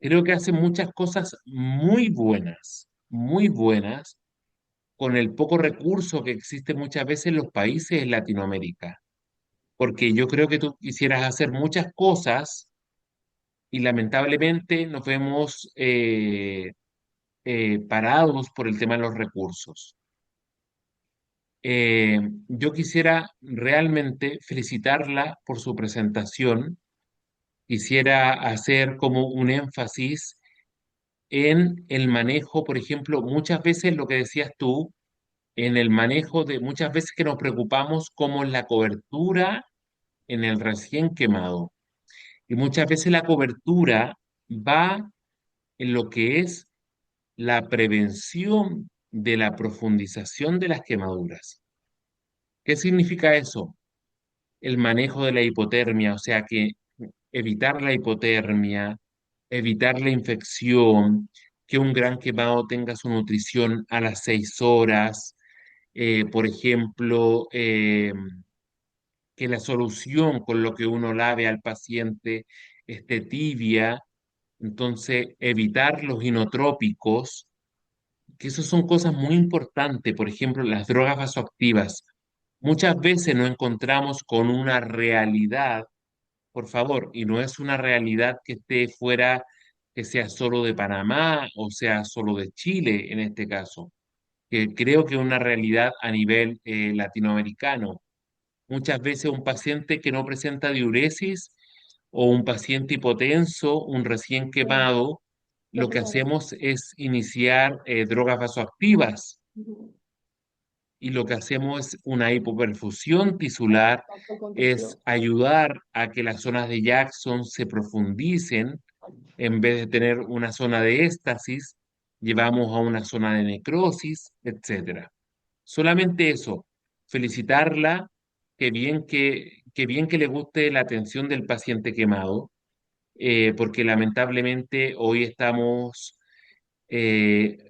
G: Creo que hace muchas cosas muy buenas, con el poco recurso que existe muchas veces en los países en Latinoamérica. Porque yo creo que tú quisieras hacer muchas cosas y lamentablemente nos vemos parados por el tema de los recursos. Yo quisiera realmente felicitarla por su presentación. Quisiera hacer como un énfasis en el manejo, por ejemplo, muchas veces lo que decías tú, en el manejo de muchas veces que nos preocupamos como en la cobertura en el recién quemado. Y muchas veces la cobertura va en lo que es la prevención de la profundización de las quemaduras. ¿Qué significa eso? El manejo de la hipotermia, o sea que evitar la hipotermia, evitar la infección, que un gran quemado tenga su nutrición a las 6 horas, por ejemplo, que la solución con lo que uno lave al paciente esté tibia, entonces evitar los inotrópicos, que eso son cosas muy importantes, por ejemplo, las drogas vasoactivas. Muchas veces nos encontramos con una realidad, por favor, y no es una realidad que esté fuera, que sea solo de Panamá o sea solo de Chile en este caso, que creo que es una realidad a nivel latinoamericano. Muchas veces un paciente que no presenta diuresis o un paciente hipotenso, un recién quemado, lo que hacemos es iniciar drogas vasoactivas
D: Ujú.
G: y lo que hacemos es una hipoperfusión tisular, es
D: Vasoconstricción.
G: ayudar a que las zonas de Jackson se profundicen. En vez de tener una zona de éstasis, llevamos a una zona de necrosis, etcétera. Solamente eso, felicitarla, que bien que le guste la atención del paciente quemado, porque lamentablemente hoy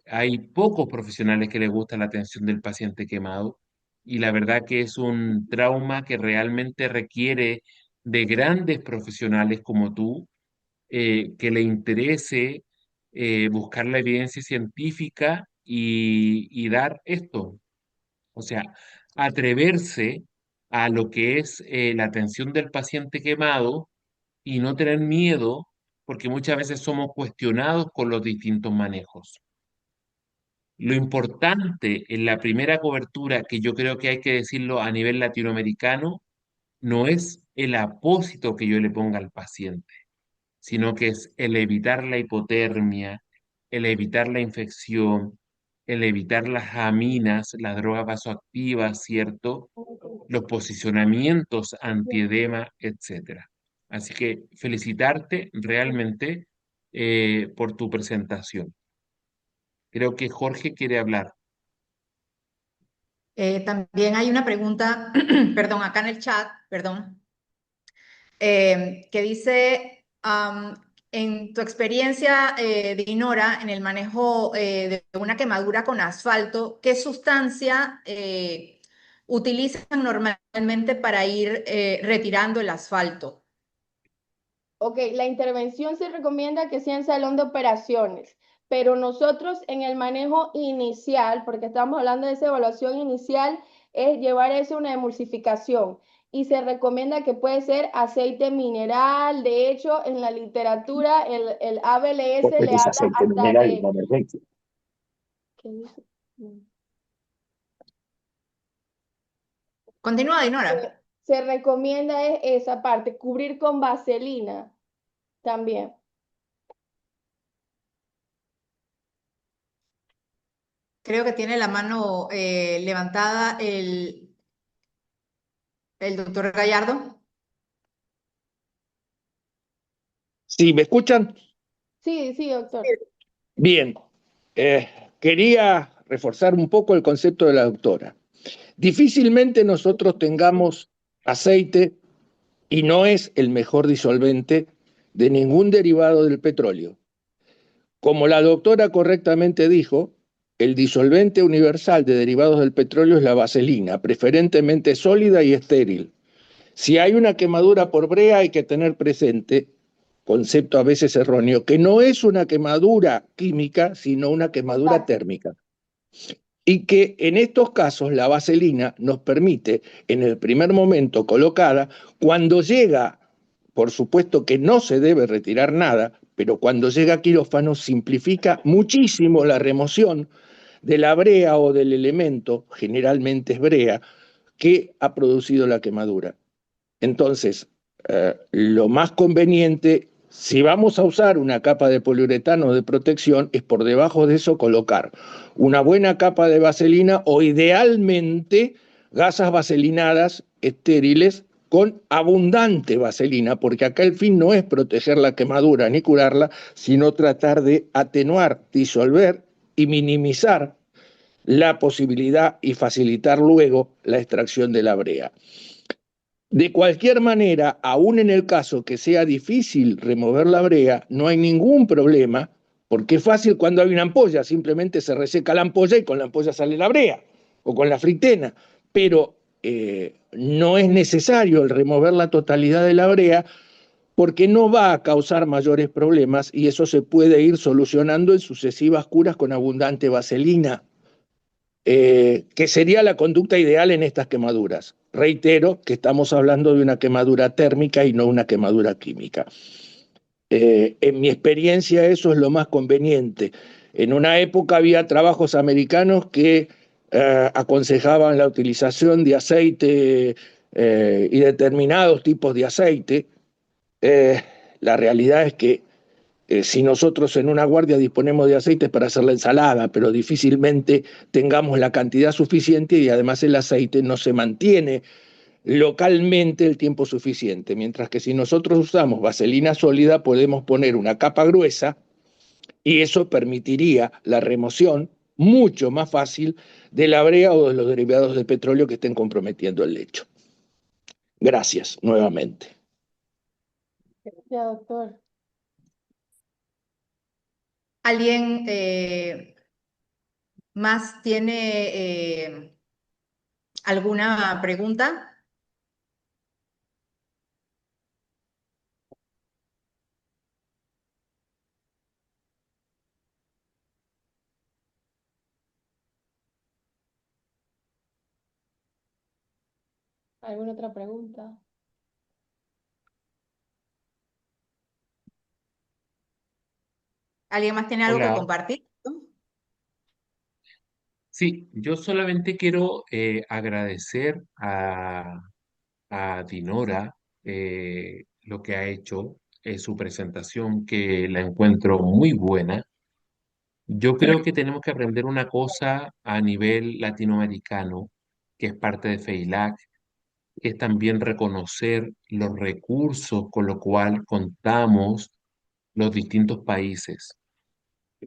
G: hay pocos profesionales que les gusta la atención del paciente quemado y la verdad que es un trauma que realmente requiere de grandes profesionales como tú, que le interese buscar la evidencia científica y dar esto, o sea, atreverse a lo que es la atención del paciente quemado y no tener miedo, porque muchas veces somos cuestionados con los distintos manejos. Lo importante en la primera cobertura, que yo creo que hay que decirlo a nivel latinoamericano, no es el apósito que yo le ponga al paciente, sino que es el evitar la hipotermia, el evitar la infección, el evitar las aminas, las drogas vasoactivas, ¿cierto? Los posicionamientos antiedema, etcétera. Así que felicitarte realmente por tu presentación. Creo que Jorge quiere hablar.
C: También hay una pregunta, perdón, acá en el chat, perdón, que dice, en tu experiencia, Dinora, en el manejo de una quemadura con asfalto, ¿qué sustancia utilizan normalmente para ir retirando el asfalto?
D: Ok, la intervención se recomienda que sea en salón de operaciones, pero nosotros en el manejo inicial, porque estamos hablando de esa evaluación inicial, es llevar eso a una emulsificación. y se recomienda que puede ser aceite mineral. De hecho, en la literatura el ABLS le
F: Es
D: habla
F: aceite
D: hasta
F: mineral en
D: de...
F: la emergencia.
D: ¿Qué dice?
C: Continúa, Dinora.
D: Se recomienda esa parte, cubrir con vaselina también.
C: Creo que tiene la mano levantada el doctor Gallardo.
F: ¿Sí me escuchan?
D: Sí, sí, doctor.
F: Bien. Eh, Quería reforzar un poco el concepto de la doctora. Difícilmente nosotros tengamos aceite y no es el mejor disolvente de ningún derivado del petróleo. Como la doctora correctamente dijo, el disolvente universal de derivados del petróleo es la vaselina, preferentemente sólida y estéril. Si hay una quemadura por brea, hay que tener presente, concepto a veces erróneo, que no es una quemadura química, sino una quemadura
D: Exacto.
F: térmica. Y que en estos casos la vaselina nos permite, en el primer momento colocada, cuando llega, por supuesto que no se debe retirar nada, pero cuando llega a quirófano simplifica muchísimo la remoción de la brea o del elemento, generalmente es brea, que ha producido la quemadura. Entonces, lo más conveniente, si vamos a usar una capa de poliuretano de protección, es por debajo de eso colocar una buena capa de vaselina o idealmente gasas vaselinadas estériles con abundante vaselina, porque acá el fin no es proteger la quemadura ni curarla, sino tratar de atenuar, disolver y minimizar la posibilidad y facilitar luego la extracción de la brea. De cualquier manera, aún en el caso que sea difícil remover la brea, no hay ningún problema, porque es fácil cuando hay una ampolla, simplemente se reseca la ampolla y con la ampolla sale la brea, o con la fritena, pero no es necesario el remover la totalidad de la brea porque no va a causar mayores problemas y eso se puede ir solucionando en sucesivas curas con abundante vaselina, que sería la conducta ideal en estas quemaduras. Reitero que estamos hablando de una quemadura térmica y no una quemadura química. En mi experiencia eso es lo más conveniente. En una época había trabajos americanos que aconsejaban la utilización de aceite y determinados tipos de aceite. Eh, la realidad es que si nosotros en una guardia disponemos de aceites para hacer la ensalada, pero difícilmente tengamos la cantidad suficiente y además el aceite no se mantiene localmente el tiempo suficiente, mientras que si nosotros usamos vaselina sólida podemos poner una capa gruesa y eso permitiría la remoción mucho más fácil de la brea o de los derivados del petróleo que estén comprometiendo el lecho. Gracias nuevamente.
D: Ya, doctor.
C: ¿Alguien más tiene alguna pregunta?
D: ¿Alguna otra pregunta?
C: ¿Alguien más tiene algo que
G: Hola.
C: compartir?
G: Sí, yo solamente quiero agradecer a Dinora lo que ha hecho, su presentación, que la encuentro muy buena. Yo creo que tenemos que aprender una cosa a nivel latinoamericano, que es parte de FEILAC, que es también reconocer los recursos con los cuales contamos los distintos países.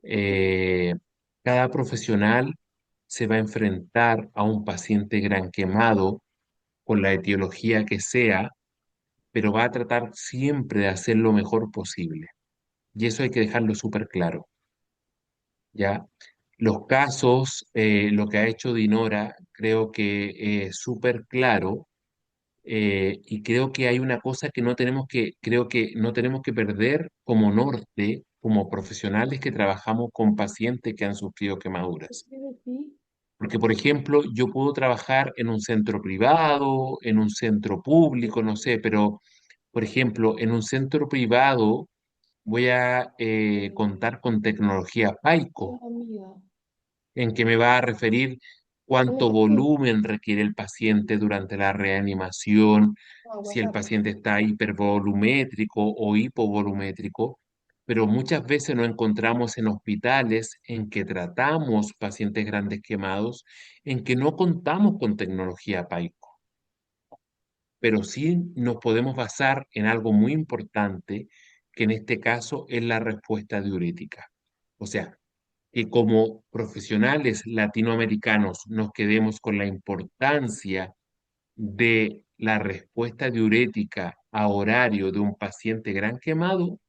G: Eh, Cada profesional se va a enfrentar a un paciente gran quemado con la etiología que sea, pero va a tratar siempre de hacer lo mejor posible. Y eso hay que dejarlo súper claro, ¿ya? Los casos, lo que ha hecho Dinora, creo que es súper claro, y creo que hay una cosa que creo que no tenemos que perder como norte, como profesionales que trabajamos con pacientes que han sufrido quemaduras.
D: Sí.
G: Porque, por ejemplo, yo puedo trabajar en un centro privado, en un centro público, no sé, pero, por ejemplo, en un centro privado voy a contar con tecnología PAICO,
D: Hola, amiga.
G: en que me va a referir cuánto
D: Hola,
G: volumen requiere el paciente durante la reanimación, si el
D: WhatsApp.
G: paciente está hipervolumétrico o hipovolumétrico, pero muchas veces nos encontramos en hospitales en que tratamos pacientes grandes quemados, en que no contamos con tecnología PAICO, pero sí nos podemos basar en algo muy importante, que en este caso es la respuesta diurética. O sea, que como profesionales latinoamericanos nos quedemos con la importancia de la respuesta diurética a horario de un paciente gran quemado,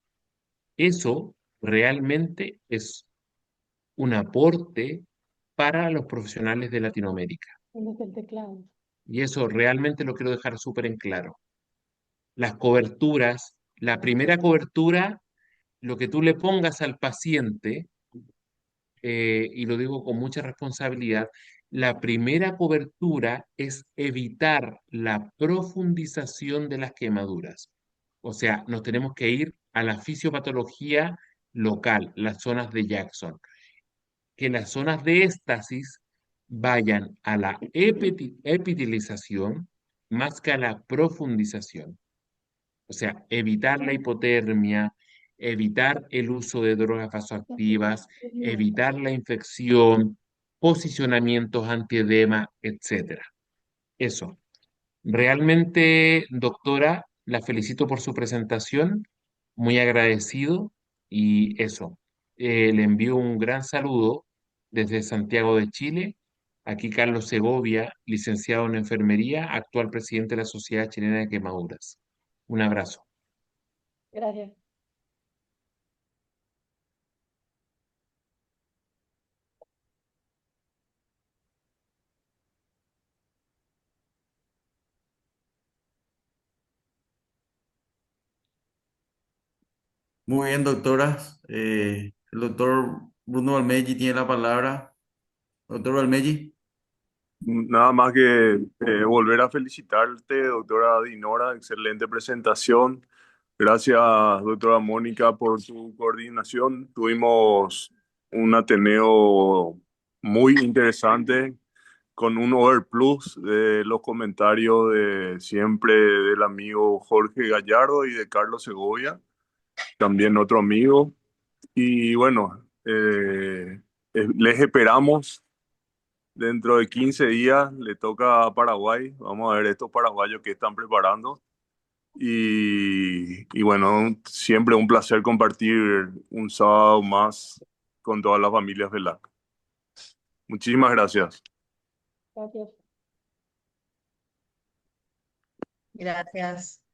G: eso realmente es un aporte para los profesionales de Latinoamérica.
D: ¿Dónde está el teclado?
G: Y eso realmente lo quiero dejar súper en claro. Las coberturas, la primera cobertura, lo que tú le pongas al paciente, y lo digo con mucha responsabilidad, la primera cobertura es evitar la profundización de las quemaduras. O sea, nos tenemos que ir a la fisiopatología local, las zonas de Jackson, que las zonas de éstasis vayan a la epitelización más que a la profundización. O sea, evitar la hipotermia, evitar el uso de drogas vasoactivas, evitar la infección, posicionamientos antiedema, etcétera. Eso. Realmente, doctora, la felicito por su presentación, muy agradecido y eso. Le envío un gran saludo desde Santiago de Chile. Aquí Carlos Segovia, licenciado en enfermería, actual presidente de la Sociedad Chilena de Quemaduras. Un abrazo.
D: Gracias.
A: Muy bien, doctoras. El doctor Bruno Valmelli tiene la palabra. Doctor Valmelli.
B: Nada más que volver a felicitarte, doctora Dinora, excelente presentación. Gracias, doctora Mónica, por tu coordinación. Tuvimos un Ateneo muy interesante con un overplus de los comentarios de siempre del amigo Jorge Gallardo y de Carlos Segovia, también otro amigo. Y bueno, les esperamos. Dentro de 15 días le toca a Paraguay. Vamos a ver estos paraguayos que están preparando. Y bueno, siempre un placer compartir un sábado más con todas las familias VELAC. Muchísimas gracias.
D: Gracias.
C: Gracias.